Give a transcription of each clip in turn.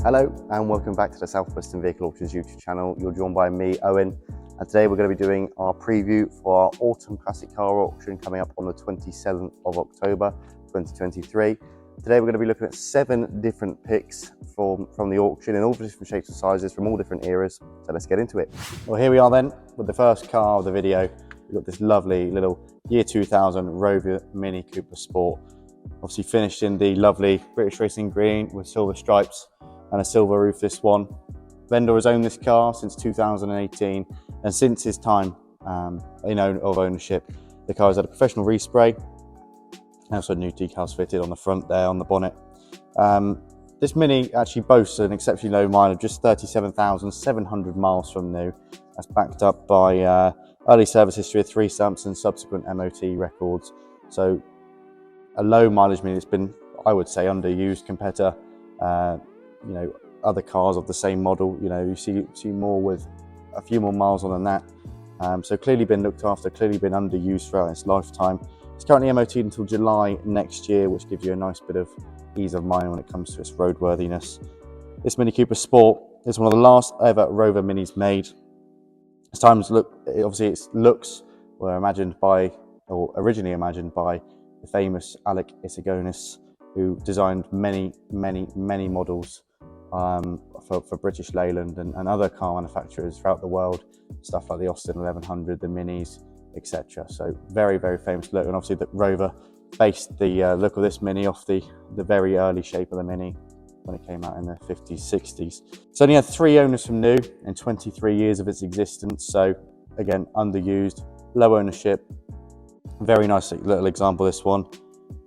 Hello and welcome back to the South Western Vehicle Auctions YouTube channel. You're joined by me, Owen, and today we're going to be doing our preview for our Autumn Classic Car Auction coming up on the 27th of October 2023. Today we're going to be looking at 7 different picks from the auction in all different shapes and sizes from all different eras, so let's get into it. Well, here we are then with the first car of the video. We've got this lovely little year 2000 Rover Mini Cooper Sport, obviously finished in the lovely British Racing green with silver stripes and a silver roof. This one, vendor has owned this car since 2018, and since his time of ownership, the car has had a professional respray and also new decals fitted on the front there on the bonnet. This Mini actually boasts an exceptionally low mileage, just 37,700 miles from new. That's backed up by early service history of 3 stamps and subsequent MOT records. So a low mileage Mini that's been, I would say, underused compared to other cars of the same model. You see more with a few more miles on than that. So clearly been looked after, clearly been underused throughout its lifetime. It's currently MOT'd until July next year, which gives you a nice bit of ease of mind when it comes to its roadworthiness. This Mini Cooper Sport is one of the last ever Rover Minis made. Its times obviously its looks were originally imagined by the famous Alec Isagonis, who designed many models for British Leyland and other car manufacturers throughout the world, stuff like the Aston 1100, the Minis, etc. So very famous look, and obviously the Rover based the look of this Mini off the very early shape of the Mini when it came out in the 50s, 60s. It's only had 3 owners from new in 23 years of its existence, so again, underused, low ownership. Very nice little example, this one.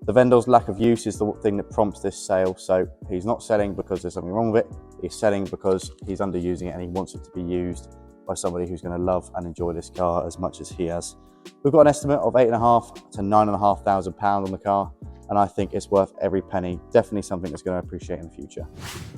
The vendor's lack of use is the thing that prompts this sale. So he's not selling because there's something wrong with it. He's selling because he's underusing it and he wants it to be used by somebody who's going to love and enjoy this car as much as he has. We've got an estimate of £8,500 to £9,500 on the car, and I think it's worth every penny. Definitely something that's going to appreciate in the future.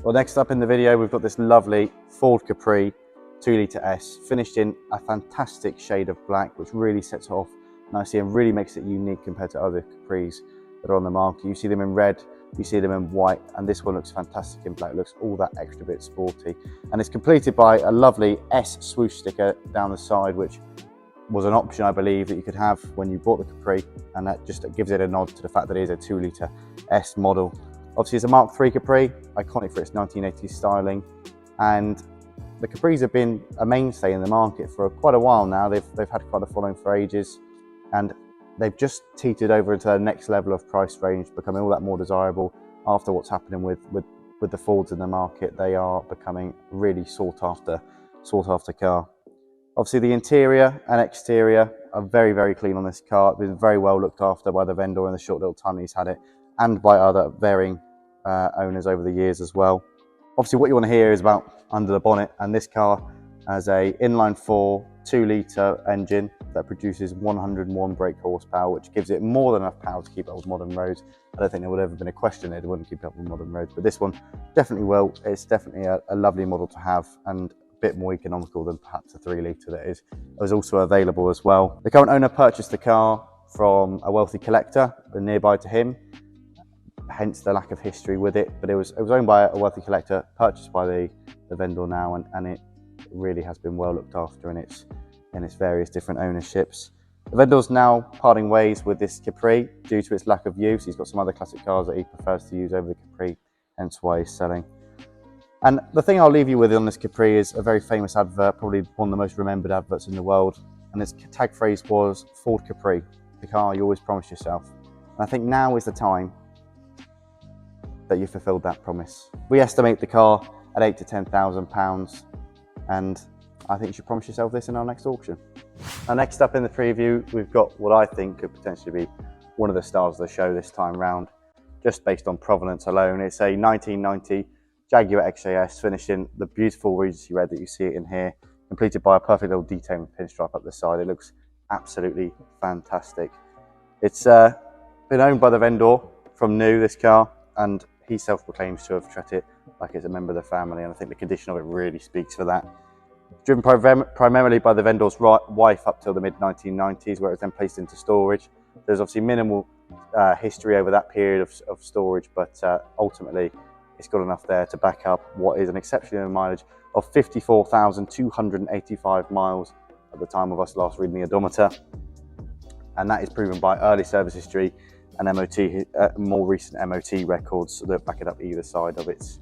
Well, next up in the video, we've got this lovely Ford Capri 2-litre S, finished in a fantastic shade of black, which really sets it off nicely and really makes it unique compared to other Capris that are on the market. You see them in red, you see them in white, and this one looks fantastic in black. It looks all that extra bit sporty, and it's completed by a lovely S swoosh sticker down the side, which was an option, I believe, that you could have when you bought the Capri, and that just gives it a nod to the fact that it is a 2-litre S model. Obviously, it's a Mark III Capri, iconic for its 1980s styling, and the Capris have been a mainstay in the market for quite a while now. They've had quite a following for ages, and they've just teetered over into the next level of price range, becoming all that more desirable after what's happening with the Fords in the market. They are becoming really sought after car. Obviously, the interior and exterior are very clean on this car. It's been very well looked after by the vendor in the short little time he's had it, and by other varying owners over the years as well. Obviously, what you want to hear is about under the bonnet, and this car has a inline-4 2-litre engine that produces 101 brake horsepower, which gives it more than enough power to keep up with modern roads. I don't think there would ever been a question it wouldn't keep up with modern roads, but this one definitely will. It's definitely a lovely model to have, and a bit more economical than perhaps a 3-litre that was also available as well. The current owner purchased the car from a wealthy collector nearby to him, hence the lack of history with it, but it was owned by a wealthy collector, purchased by the vendor now, and it really has been well looked after in its various different ownerships. The vendor's now parting ways with this Capri due to its lack of use. He's got some other classic cars that he prefers to use over the Capri, hence why he's selling. And the thing I'll leave you with on this Capri is a very famous advert, probably one of the most remembered adverts in the world, and its tag phrase was Ford Capri, the car you always promised yourself. And I think now is the time that you fulfilled that promise. We estimate the car at £8,000 to £10,000, and I think you should promise yourself this in our next auction. Now, next up in the preview, we've got what I think could potentially be one of the stars of the show this time round, just based on provenance alone. It's a 1990 Jaguar XJS, finished in the beautiful Regency red that you see it in here, completed by a perfect little detailing pinstripe up the side. It looks absolutely fantastic. It's been owned by the vendor from new, this car, and he self-proclaims to have treated it like it's a member of the family, and I think the condition of it really speaks for that. Driven primarily by the vendor's wife up till the mid-1990s, where it was then placed into storage. There's obviously minimal history over that period of storage, but ultimately it's got enough there to back up what is an exceptional mileage of 54,285 miles at the time of us last reading the odometer. And that is proven by early service history and MOT, more recent MOT records that back it up either side of its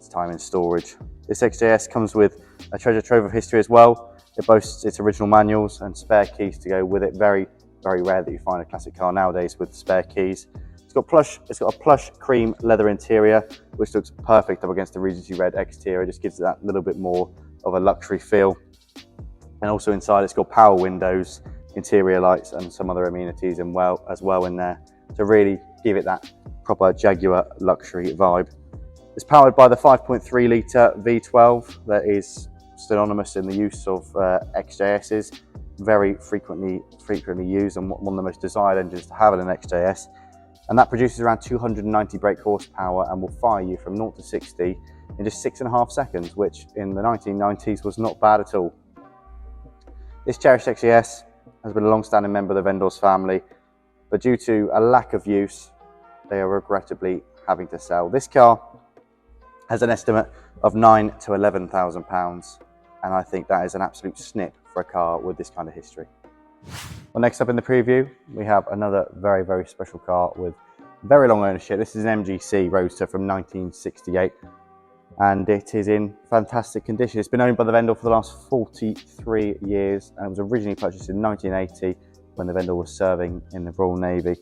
time in storage. This XJS comes with a treasure trove of history as well. It boasts its original manuals and spare keys to go with it. Very, very rare that you find a classic car nowadays with spare keys. It's got a plush cream leather interior, which looks perfect up against the Regency Red exterior. It just gives it that little bit more of a luxury feel. And also inside, it's got power windows, interior lights, and some other amenities as well in there to really give it that proper Jaguar luxury vibe. It's powered by the 5.3 litre V12 that is synonymous in the use of XJS's, very frequently used and one of the most desired engines to have in an XJS. And that produces around 290 brake horsepower and will fire you from 0 to 60 in just 6.5 seconds, which in the 1990s was not bad at all. This cherished XJS has been a long-standing member of the vendor's family, but due to a lack of use, they are regrettably having to sell. This car has an estimate of £9,000 to £11,000, and I think that is an absolute snip for a car with this kind of history. Well, next up in the preview, we have another very, very special car with very long ownership. This is an MGC Roadster from 1968, and it is in fantastic condition. It's been owned by the vendor for the last 43 years, and it was originally purchased in 1980 when the vendor was serving in the Royal Navy.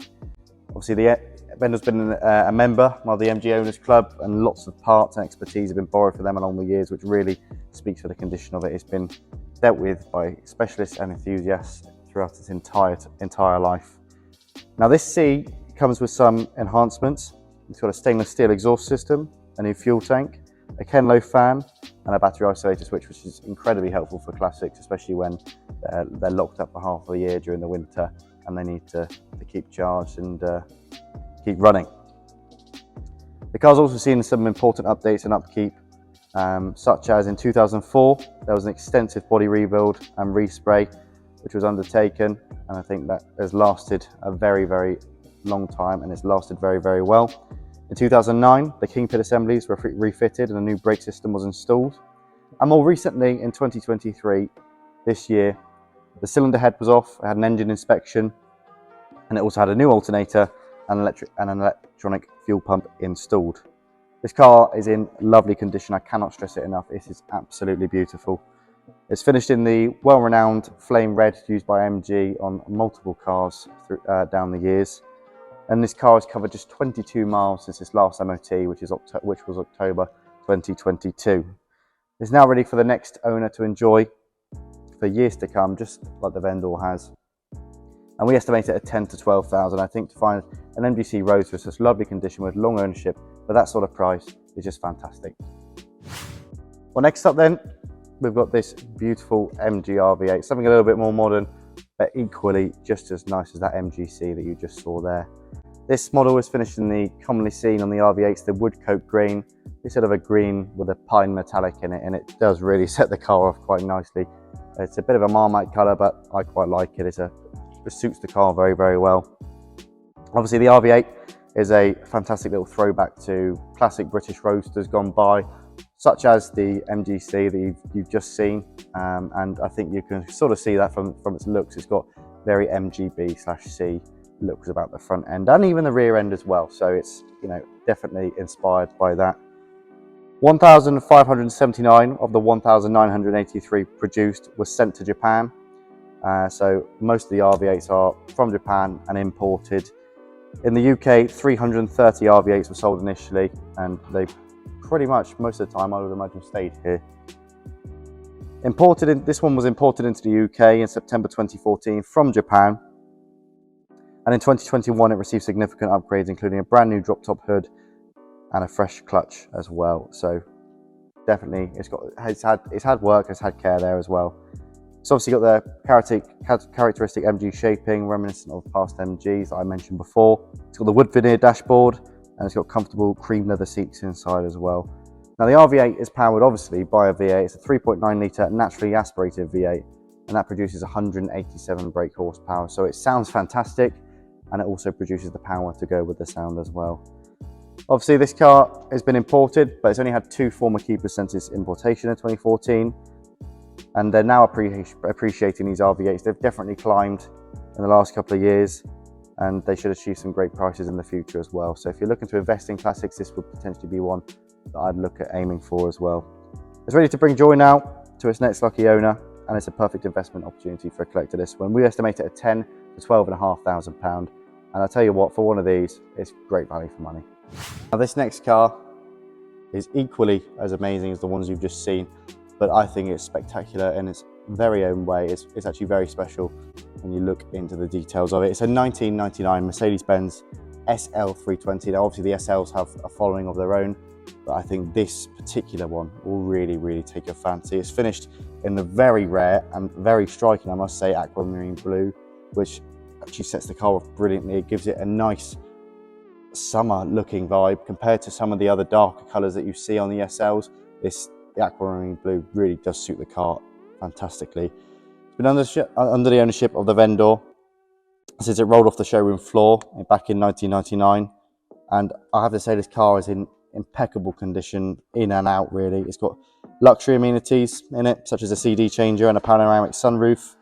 Obviously, the vendor's been a member of the MG Owners Club, and lots of parts and expertise have been borrowed from them along the years, which really speaks for the condition of it. It's been dealt with by specialists and enthusiasts throughout its entire life. Now, this C comes with some enhancements. It's got a stainless steel exhaust system, a new fuel tank, a Kenlow fan, and a battery isolator switch, which is incredibly helpful for classics, especially when they're locked up for half of the year during the winter and they need to keep charged and keep running. The car's also seen some important updates and upkeep, such as in 2004, there was an extensive body rebuild and respray, which was undertaken, and I think that has lasted a very, very long time, and it's lasted very, very well. In 2009, the kingpin assemblies were refitted and a new brake system was installed. And more recently, in 2023, this year, the cylinder head was off, it had an engine inspection, and it also had a new alternator and an electronic fuel pump installed. This car is in lovely condition. I cannot stress it enough. It is absolutely beautiful. It's finished in the well-renowned flame red used by MG on multiple cars down the years. And this car has covered just 22 miles since its last MOT, which was October 2022. It's now ready for the next owner to enjoy for years to come, just like the vendor has. And we estimate it at 10 to 12,000. I think to find an MGC Roadster in such lovely condition with long ownership for that sort of price is just fantastic. Well, next up then, we've got this beautiful MG RV8, something a little bit more modern, but equally just as nice as that MGC that you just saw there. This model is finished in the commonly seen on the RV8s, the wood coat green. It's sort of a green with a pine metallic in it, and it does really set the car off quite nicely. It's a bit of a Marmite colour, but I quite like it. It suits the car very, very well. Obviously, the RV8 is a fantastic little throwback to classic British roadsters gone by, such as the MGC that you've just seen. And I think you can sort of see that from its looks. It's got very MGB/C looks about the front end and even the rear end as well. So it's, definitely inspired by that. 1,579 of the 1,983 produced was sent to Japan. So most of the RV8s are from Japan and imported. In the UK, 330 RV8s were sold initially, and they pretty much, most of the time, I would imagine, stayed here. This one was imported into the UK in September 2014 from Japan. And in 2021, it received significant upgrades, including a brand new drop-top hood and a fresh clutch as well. So definitely, it's had work, it's had care there as well. It's obviously got the characteristic MG shaping, reminiscent of past MGs that I mentioned before. It's got the wood veneer dashboard, and it's got comfortable cream leather seats inside as well. Now, the RV8 is powered obviously by a V8. It's a 3.9 litre naturally aspirated V8, and that produces 187 brake horsepower. So it sounds fantastic, and it also produces the power to go with the sound as well. Obviously this car has been imported, but it's only had 2 former keepers since its importation in 2014. And they're now appreciating these RV8s. They've definitely climbed in the last couple of years, and they should achieve some great prices in the future as well. So if you're looking to invest in classics, this would potentially be one that I'd look at aiming for as well. It's ready to bring joy now to its next lucky owner, and it's a perfect investment opportunity for a collector, this one. We estimate it at £10,000 to £12,500, and I'll tell you what, for one of these, it's great value for money. Now this next car is equally as amazing as the ones you've just seen, but I think it's spectacular in its very own way. It's actually very special when you look into the details of it. It's a 1999 Mercedes-Benz SL320. Now obviously the SLs have a following of their own, but I think this particular one will really take your fancy. It's finished in the very rare and very striking, I must say, aquamarine blue, which actually sets the car off brilliantly. It gives it a nice summer looking vibe compared to some of the other darker colours that you see on the SLs. The aquamarine blue really does suit the car fantastically. It's been under the ownership of the vendor since it rolled off the showroom floor back in 1999, and I have to say this car is in impeccable condition in and out really. It's got luxury amenities in it, such as a CD changer and a panoramic sunroof,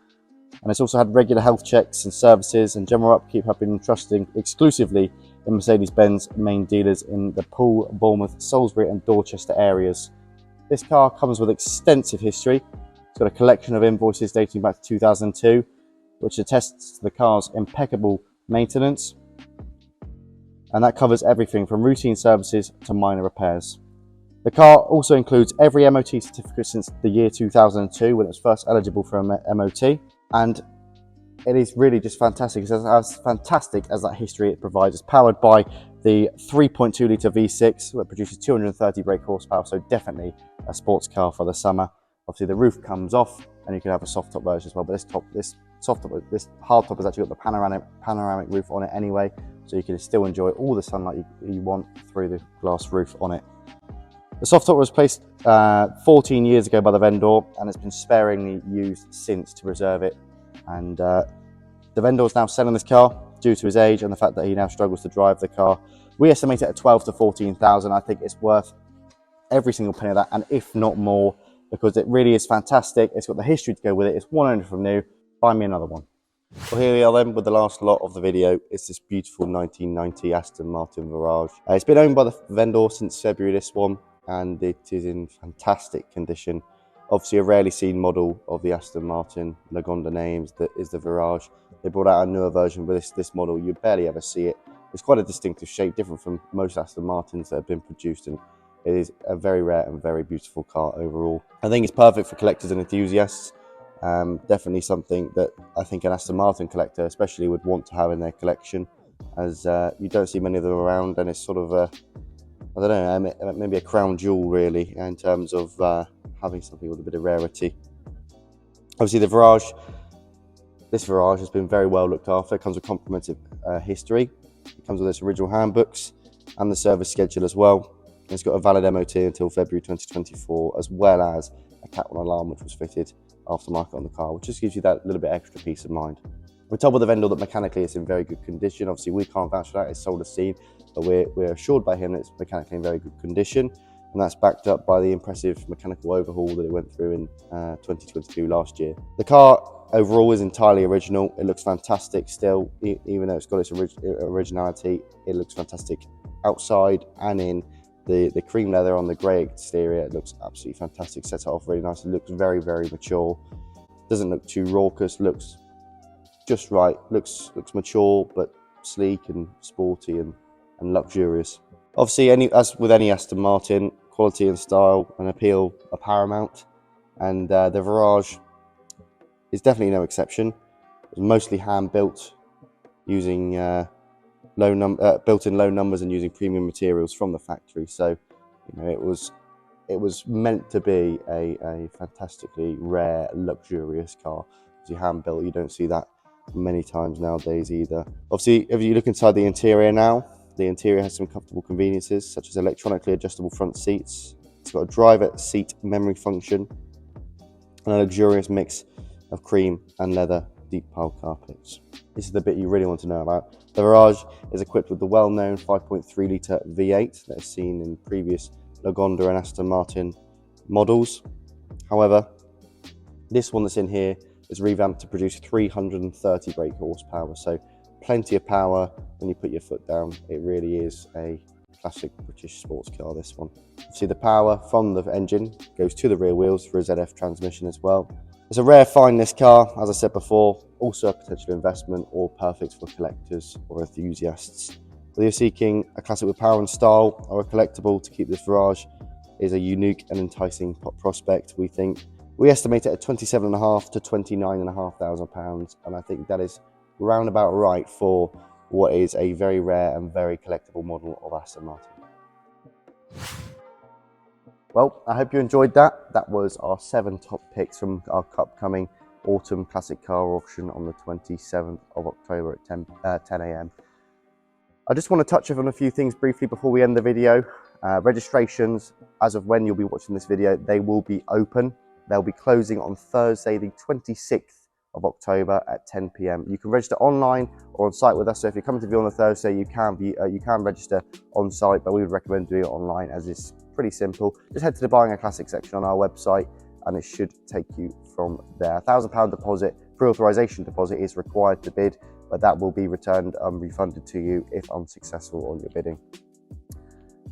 and it's also had regular health checks and services, and general upkeep have been entrusted exclusively in Mercedes-Benz main dealers in the Poole, Bournemouth, Salisbury and Dorchester areas. This car comes with extensive history. It's got a collection of invoices dating back to 2002, which attests to the car's impeccable maintenance, and that covers everything from routine services to minor repairs. The car also includes every MOT certificate since the year 2002 when it was first eligible for a MOT, and it is really just fantastic. It's as fantastic as that history it provides. It's powered by the 3.2 litre V6 that produces 230 brake horsepower, so definitely a sports car for the summer. Obviously the roof comes off and you can have a soft top version as well, but this hard top has actually got the panoramic roof on it anyway, so you can still enjoy all the sunlight you want through the glass roof on it. The soft top was placed 14 years ago by the vendor and has been sparingly used since to preserve it, and the vendor is now selling this car due to his age and the fact that he now struggles to drive the car. We estimate it at 12 to 14,000. I think it's worth every single penny of that, and if not more, because it really is fantastic. It's got the history to go with it. It's one owner from new. Buy me another one. Well, here we are then with the last lot of the video. It's this beautiful 1990 Aston Martin Vantage. It's been owned by the vendor since February, this one, and it is in fantastic condition. Obviously a rarely seen model of the Aston Martin Lagonda names that is the Vantage. They brought out a newer version, but this model, you barely ever see it. It's quite a distinctive shape, different from most Aston Martins that have been produced, and it is a very rare and very beautiful car overall. I think it's perfect for collectors and enthusiasts. Definitely something that I think an Aston Martin collector especially would want to have in their collection, as you don't see many of them around, and it's sort of a, I don't know, maybe a crown jewel really in terms of having something with a bit of rarity. Obviously this Vantage has been very well looked after. It comes with comprehensive history. It comes with its original handbooks and the service schedule as well. It's got a valid MOT until February 2024, as well as a Cat 1 alarm which was fitted aftermarket on the car, which just gives you that little bit extra peace of mind. We're told by the vendor that mechanically it's in very good condition. Obviously we can't vouch for that, it's sold as seen, but we're assured by him that it's mechanically in very good condition, and that's backed up by the impressive mechanical overhaul that it went through in 2022 last year. The car overall is entirely original. It looks fantastic still, even though it's got its originality. It looks fantastic outside and in. The cream leather on the grey exterior, it looks absolutely fantastic, sets it off really nice. It looks very mature, doesn't look too raucous, looks just right, looks mature but sleek and sporty and luxurious. Obviously, as with any Aston Martin, quality and style and appeal are paramount, and the Vantage is definitely no exception. It's mostly hand built using built in low numbers and using premium materials from the factory. So, you know, it was meant to be a fantastically rare, luxurious car. As you hand built, you don't see that many times nowadays either. Obviously, if you look inside the interior now, the interior has some comfortable conveniences such as electronically adjustable front seats. It's got a driver seat memory function and a luxurious mix of cream and leather deep pile carpets. This is the bit you really want to know about. The Vantage is equipped with the well-known 5.3 litre V8 that is seen in previous Lagonda and Aston Martin models. However, this one that's in here is revamped to produce 330 brake horsepower, so plenty of power when you put your foot down. It really is a classic British sports car, this one. See, the power from the engine goes to the rear wheels for a ZF transmission as well. It's a rare find, this car, as I said before, also a potential investment or perfect for collectors or enthusiasts. Whether you're seeking a classic with power and style or a collectible to keep this Vantage is a unique and enticing prospect, we think. We estimate it at £27,500 to £29,500, and I think that is round about right for what is a very rare and very collectible model of Aston Martin. Well, I hope you enjoyed that. That was our 7 top picks from our upcoming autumn classic car auction on the 27th of October at 10 a.m. I just want to touch on a few things briefly before we end the video. Registrations, as of when you'll be watching this video, they will be open. They'll be closing on Thursday, the 26th of October at 10 p.m. You can register online or on site with us. So if you're coming to view on a Thursday, you can register on site, but we would recommend doing it online as it's pretty simple. Just head to the Buying a Classic section on our website and it should take you from there. £1,000 deposit, pre-authorization deposit is required to bid, but that will be returned and refunded to you if unsuccessful on your bidding.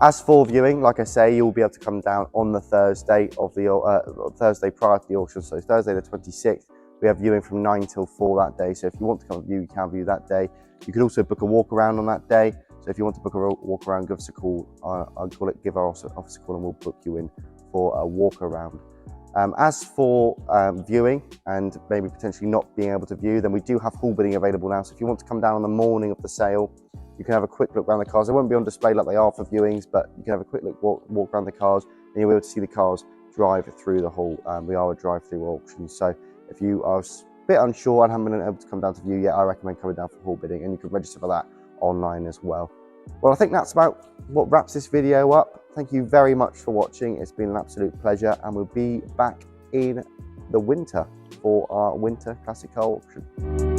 As for viewing, like I say, you'll be able to come down on the Thursday of the Thursday prior to the auction. So Thursday the 26th, we have viewing from 9 till 4 that day. So if you want to come view, you can view that day. You can also book a walk around on that day. So if you want to book a walk around, give us a call. Give our office a call and we'll book you in for a walk around. As for viewing and maybe potentially not being able to view, then we do have hall bidding available now. So if you want to come down on the morning of the sale, you can have a quick look around the cars. They won't be on display like they are for viewings, but you can have a quick look, walk around the cars, and you'll be able to see the cars drive through the hall. We are a drive-through auction, so if you are a bit unsure and haven't been able to come down to view yet, I recommend coming down for hall bidding, and you can register for that online as well. Well, I think that's about what wraps this video up. Thank you very much for watching. It's been an absolute pleasure, and we'll be back in the winter for our winter classic car auction.